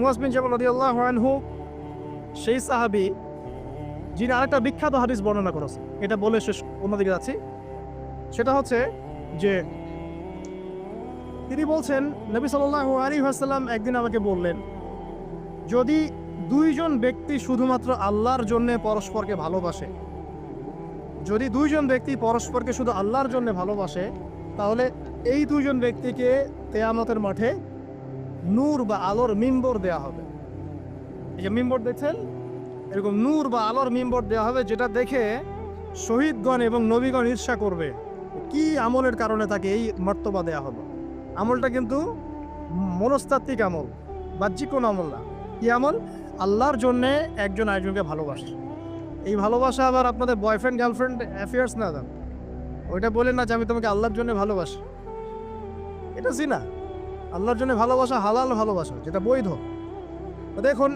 মুয়াজ বিন জাবাল রাদিয়াল্লাহু আনহু সেই সাহাবী যিনি আরেকটা বিখ্যাত হাদিস বর্ণনা করেছেন, এটা বলে শেষ অন্যদিকে যাচ্ছি। সেটা হচ্ছে যে তিনি বলছেন, নবী সাল্লাল্লাহু আলাইহি ওয়াসাল্লাম একদিন আমাকে বললেন, যদি দুইজন ব্যক্তি শুধুমাত্র আল্লাহর জন্য পরস্পরকে ভালোবাসে, যদি দুইজন ব্যক্তি পরস্পরকে শুধু আল্লাহর জন্য ভালোবাসে, তাহলে এই দুইজন ব্যক্তিকে কিয়ামতের মাঠে নূর বা আলোর মিম্বর দেয়া হবে। এই যে মিম্বর দেখছেন, এরকম নূর বা আলোর মিম্বর দেওয়া হবে, যেটা দেখে শহীদগণ এবং নবীগণ ঈর্ষা করবে। কি আমলের কারণে তাকে এই মর্তবা দেওয়া হলো? আমলটা কিন্তু মনস্তাত্ত্বিক আমল, বাহ্যিক কোনো আমল না। কি আমল? আল্লাহর জন্যে একজন আরেকজনকে ভালোবাসে। এই ভালোবাসা আবার আপনাদের বয়ফ্রেন্ড গার্লফ্রেন্ড অ্যাফেয়ার্স না, ওইটা বলেন না যে আমি তোমাকে আল্লাহর জন্য ভালোবাসি, এটা জিনা। আল্লাহর জন্য ভালোবাসা হালাল ভালোবাসা, যেটা বৈধ। দেখুন